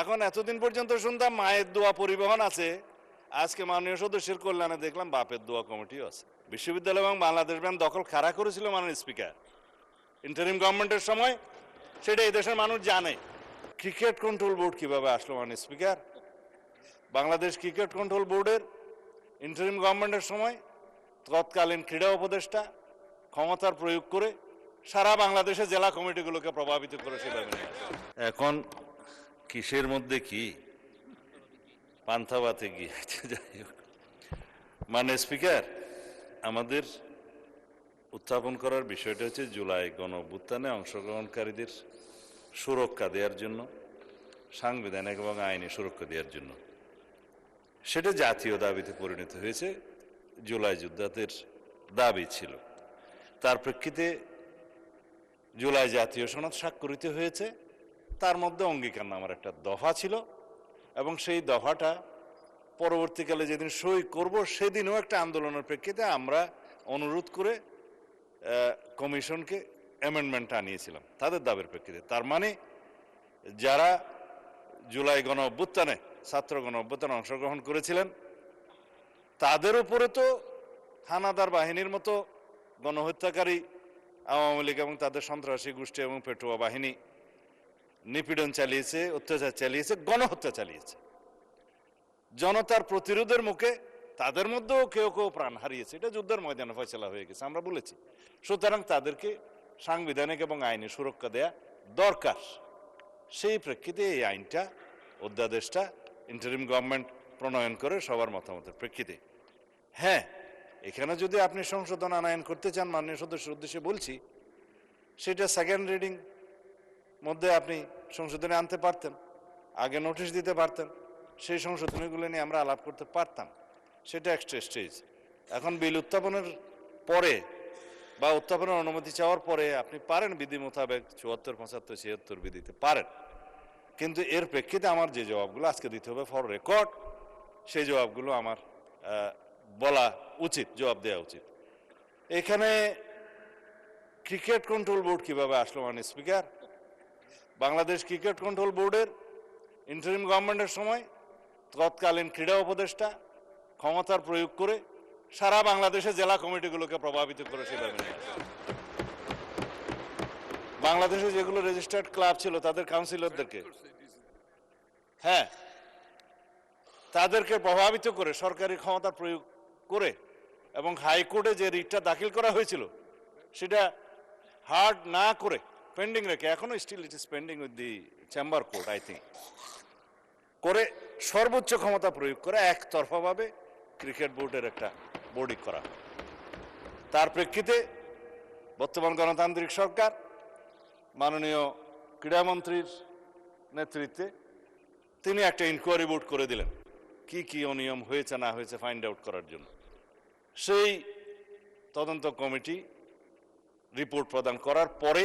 এখন এতদিন পর্যন্ত শুনতাম মায়ের দোয়া পরিবহন আছে, আজকে মাননীয় সদস্যের কল্যাণে দেখলাম বাপের দোয়া কমিটিও আছে। বিশ্ববিদ্যালয় এবং বাংলাদেশ ব্যাংক দখল খাড়া করেছিল মাননীয় স্পিকার ইন্টারিম গভর্নমেন্টের সময়, সেটা এই দেশের মানুষ জানে। ক্রিকেট কন্ট্রোল বোর্ড কিভাবে আসলো মাননীয় স্পিকার? বাংলাদেশ ক্রিকেট কন্ট্রোল বোর্ডের ইন্টারিম গভর্নমেন্টের সময় তৎকালীন ক্রীড়া উপদেষ্টা ক্ষমতার প্রয়োগ করে সারা বাংলাদেশের জেলা কমিটিগুলোকে প্রভাবিত করে সেভাবে নিয়ে আসে। এখন কিসের মধ্যে কি পান্থাবাতে গিয়েছে, যাই হোক। মাননীয় স্পিকার, আমাদের উত্থাপন করার বিষয়টা হচ্ছে জুলাই গণঅভ্যুত্থানে অংশগ্রহণকারীদের সুরক্ষা দেওয়ার জন্য, সাংবিধানিক এবং আইনি সুরক্ষা দেওয়ার জন্য। সেটা জাতীয় দাবিতে পরিণত হয়েছে, জুলাই যোদ্ধাদের দাবি ছিল। তার প্রেক্ষিতে জুলাই জাতীয় সনদ স্বাক্ষরিত হয়েছে, তার মধ্যে অঙ্গীকারনামার একটা দফা ছিল এবং সেই দফাটা পরবর্তীকালে যেদিন সই করব সেদিনও একটা আন্দোলনের প্রেক্ষিতে আমরা অনুরোধ করে কমিশনকে অ্যামেন্ডমেন্ট আনিয়েছিলাম তাদের দাবির প্রেক্ষিতে। তার মানে যারা জুলাই গণ অভ্যুত্থানে ছাত্র গণ অভ্যুত্থানে অংশগ্রহণ করেছিলেন তাদের উপরে তো হানাদার বাহিনীর মতো গণহত্যাকারী আওয়ামী লীগ এবং তাদের সন্ত্রাসী গোষ্ঠী এবং পেটুয়া বাহিনী নিপীড়ন চালিয়েছে, অত্যাচার চালিয়েছে, গণহত্যা চালিয়েছে। জনতার প্রতিরোধের মুখে তাদের মধ্যেও কেউ কেউ প্রাণ হারিয়েছে, এটা যুদ্ধের ময়দানে ফয়সালা হয়ে গেছে, আমরা বলেছি। সুতরাং তাদেরকে সাংবিধানিক এবং আইনি সুরক্ষা দেয়া দরকার। সেই প্রেক্ষিতে এই আইনটা, অধ্যাদেশটা ইন্টারিম গভর্নমেন্ট প্রণয়ন করে সবার মতামতের প্রেক্ষিতে। হ্যাঁ, এখানে যদি আপনি সংশোধন আনয়ন করতে চান, মাননীয় সদস্যের উদ্দেশ্যে বলছি, সেটা সেকেন্ড রিডিং মধ্যে আপনি সংশোধনে আনতে পারতেন, আগে নোটিশ দিতে পারতেন, সেই সংশোধনীগুলো নিয়ে আমরা আলাপ করতে পারতাম। সেটা এক্সট্রা স্টেজ। এখন বিল উত্থাপনের পরে বা উত্থাপনের অনুমতি চাওয়ার পরে আপনি পারেন বিধি মোতাবেক ৭৪, ৭৫, ৭৬ বিধিতে পারেন, কিন্তু এর প্রেক্ষিতে আমার যে জবাবগুলো আজকে দিতে হবে ফর রেকর্ড, সেই জবাবগুলো আমার বলা উচিত, জবাব দেওয়া উচিত। এখানে ক্রিকেট কন্ট্রোল বোর্ড কিভাবে আসলো মাননীয় স্পিকার? বাংলাদেশ ক্রিকেট কন্ট্রোল বোর্ডের ইন্টারিম গভর্নমেন্টের সময় তৎকালীন ক্রীড়া উপদেষ্টা ক্ষমতার প্রয়োগ করে সারা বাংলাদেশের জেলা কমিটিগুলোকে প্রভাবিত করে সেভাবে নিয়ে আসে। বাংলাদেশে যেগুলো রেজিস্টার্ড ক্লাব ছিল তাদের কাউন্সিলরদেরকে, হ্যাঁ, তাদেরকে প্রভাবিত করে সরকারি ক্ষমতা প্রয়োগ করে এবং হাইকোর্টে যে রিটটা দাখিল করা হয়েছিল সেটা হার্ড না করে পেন্ডিং রেখে, এখনো still it is pending with the chamber court I think, করে সর্বোচ্চ ক্ষমতা প্রয়োগ করে একতরফাভাবে ক্রিকেট বোর্ডের একটা বোর্ডিং করা। তার প্রেক্ষিতে বর্তমান গণতান্ত্রিক সরকার মাননীয় ক্রীড়ামন্ত্রীর নেতৃত্বে তিনি একটা ইনকোয়ারি বোর্ড করে দিলেন কি কি অনিয়ম হয়েছে না হয়েছে ফাইন্ড আউট করার জন্য। সেই তদন্ত কমিটি রিপোর্ট প্রদান করার পরে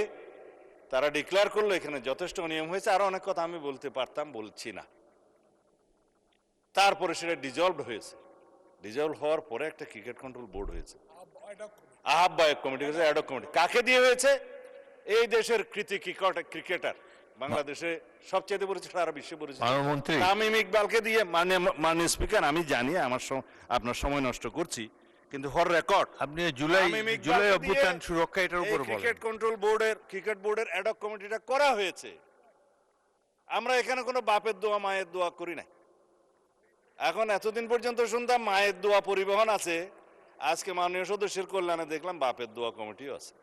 তারা ডিক্লেয়ার করলো এখানে যথেষ্ট অনিয়ম হয়েছে, আরো অনেক কথা আমি বলতে পারতাম, বলছি না। তারপরে সেটা ডিজলভ হয়েছে, ডিজলভ হওয়ার পরে একটা ক্রিকেট কন্ট্রোল বোর্ড হয়েছে, আহ্বায়ক কমিটি হয়েছে, অ্যাডক কমিটি। কাকে দিয়ে হয়েছে? এই দেশের কৃতি ক্রিকেটার, বাংলাদেশে সবচেয়ে পরিচিত, সারা বিশ্বে পরিচিত তামিম ইকবালকে দিয়ে। মাননীয় স্পিকার, আমি জানি আপনার সময় নষ্ট করছি, কিন্তু ফর রেকর্ড আপনি জুলাই অভ্যুত্থান সুরক্ষা এটার উপর বলেন। ক্রিকেট কন্ট্রোল বোর্ডের ক্রিকেট বোর্ডের অ্যাডক কমিটিটা করা হয়েছে। আমরা এখানে কোনো বাপের দোয়া মায়ের দোয়া করি না। এখন এতদিন পর্যন্ত শুনতাম মায়ের দোয়া পরিবহন আছে, আজকে মাননীয় সদস্যের কল্যাণে দেখলাম বাপের দোয়া কমিটিও আছে।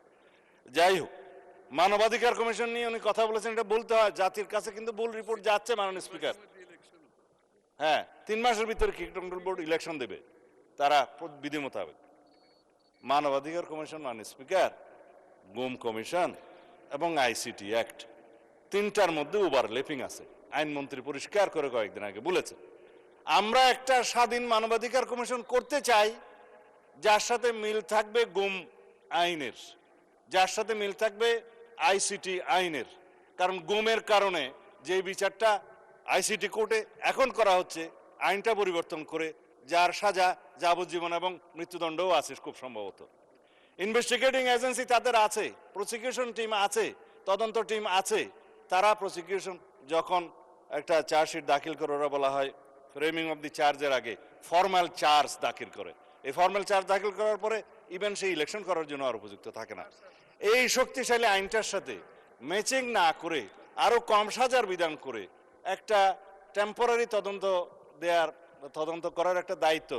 যাই হোক, মানবাধিকার কমিশন নিয়ে উনি কথা বলেছেন, এটা বলতে হয়, জাতির কাছে কিন্তু ভুল রিপোর্ট যাচ্ছে মাননীয় স্পিকার। হ্যাঁ, ৩ মাসের ভিতরে ক্রিকেট কন্ট্রোল বোর্ড ইলেকশন দেবে তারা বিধি মোতাবেক। মানবাধিকার কমিশন মাননীয় স্পিকার, গুম কমিশন এবং আইসিটি অ্যাক্ট, তিনটার মধ্যে ওভারল্যাপিং আছে। আইনমন্ত্রী পরিষ্কার করে কয়েকদিন আগে বলেছেন, আমরা একটা স্বাধীন মানবাধিকার কমিশন করতে চাই যার সাথে মিল থাকবে গুম আইনের, যার সাথে মিল থাকবে আইসিটি আইনের। কারণ গুমের কারণে যে বিচারটা আইসিটি কোর্টে এখন করা হচ্ছে, আইনটা পরিবর্তন করে যার সাজা যাবজ্জীবন এবং মৃত্যুদণ্ডও আছে খুব সম্ভবত। ইনভেস্টিগেটিং এজেন্সি তাদের আছে, প্রসিকিউশন টিম আছে, তদন্ত টিম আছে, তারা প্রসিকিউশন যখন একটা চার্জশিট দাখিল করে, ওরা বলা হয় ফ্রেমিং অফ দি চার্জের আগে ফর্মাল চার্জ দাখিল করে। এই ফর্মাল চার্জ দাখিল করার পরে ইভেন সেই ইলেকশন করার জন্য আর উপযুক্ত থাকে না। এই শক্তিশালী আইনটার সাথে ম্যাচিং না করে আরো কম সাজার বিধান করে একটা টেম্পোরারি তদন্ত করার একটা দায়িত্ব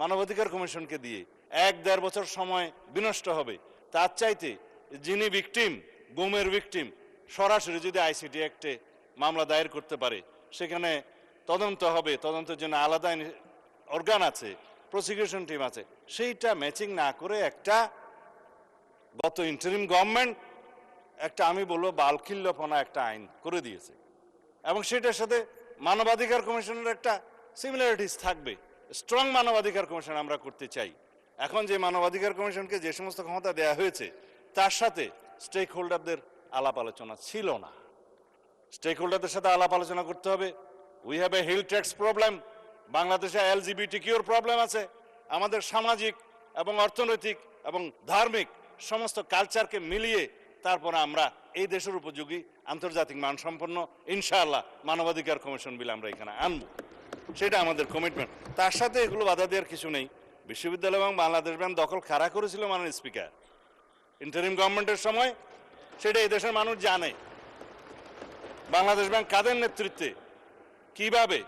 মানবাধিকার কমিশনকে দিয়ে 1-1.5 বছর সময় বিনষ্ট হবে। তার চাইতে যিনি ভিকটিম, গুমের ভিকটিম, সরাসরি যদি আইসিটি অ্যাক্টে মামলা দায়ের করতে পারে, সেখানে তদন্ত হবে, তদন্তের জন্য আলাদা অর্গান আছে, প্রসিকিউশন টিম আছে, সেইটা ম্যাচিং না করে একটা গত ইন্টারিম গভর্নমেন্ট একটা, আমি বলবো, বালখিল্যপনা একটা আইন করে দিয়েছে এবং সেটার সাথে মানবাধিকার কমিশনের একটা সিমিলারিটিস থাকবে। স্ট্রং মানবাধিকার কমিশন আমরা করতে চাই। এখন যে মানবাধিকার কমিশনকে যে সমস্ত ক্ষমতা দেয়া হয়েছে তার সাথে স্টেক হোল্ডারদের আলাপ আলোচনা ছিল না। স্টেক হোল্ডারদের সাথে আলাপ আলোচনা করতে হবে। We have a hill tracts problem, বাংলাদেশে এলজিবিটিকিউর প্রবলেম আছে। আমাদের সামাজিক এবং অর্থনৈতিক এবং ধার্মিক সমস্ত কালচারকে মিলিয়ে তারপরে আমরা এই দেশের উপযোগী আন্তর্জাতিক মানসম্পন্ন ইনশাআল্লাহ মানবাধিকার কমিশন বিল আমরা এখানে আনবো, সেটা আমাদের কমিটমেন্ট। তার সাথে এগুলো বাধা দেওয়ার কিছু নেই। বিশ্ববিদ্যালয় এবং বাংলাদেশ ব্যাংক দখল কারা করেছিল মাননীয় স্পিকার ইন্টারিম গভর্নমেন্টের সময়, সেটা এই দেশের মানুষ জানে। বাংলাদেশ ব্যাংক কাদের নেতৃত্বে কিভাবে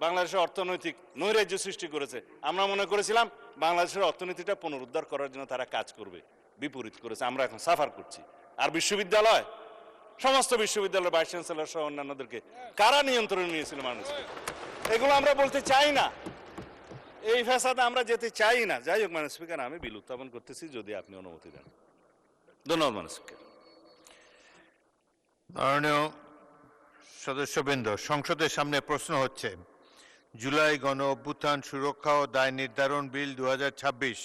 বাংলাদেশের অর্থনৈতিক নৈরাজ্য সৃষ্টি করেছে। আমরা মনে করেছিলাম বাংলাদেশের অর্থনীতিটা পুনরুদ্ধার করার জন্য তারা কাজ করবে, বিপরীত করেছে। আমরা এখন সাফার করছি। আর বিশ্ববিদ্যালয়, সমস্ত বিশ্ববিদ্যালয়ের ভাইস চ্যান্সেলর সহ অন্যান্যদেরকে কারা নিয়ন্ত্রণে নিয়েছিল মানুষ, এগুলো আমরা বলতে চাই না। এই ফ্যাসাদে আমরা যেতে চাই না। যাই হোক মাননীয় স্পিকার, আমি বিল উত্থাপন করতেছি যদি আপনি অনুমতি দেন। ধন্যবাদ মাননীয় স্পিকার। মাননীয় সদস্যবৃন্দ, সংসদের সামনে প্রশ্ন হচ্ছে জুলাই গণ অভ্যুত্থান সুরক্ষা ও দায় নির্ধারণ বিল 2026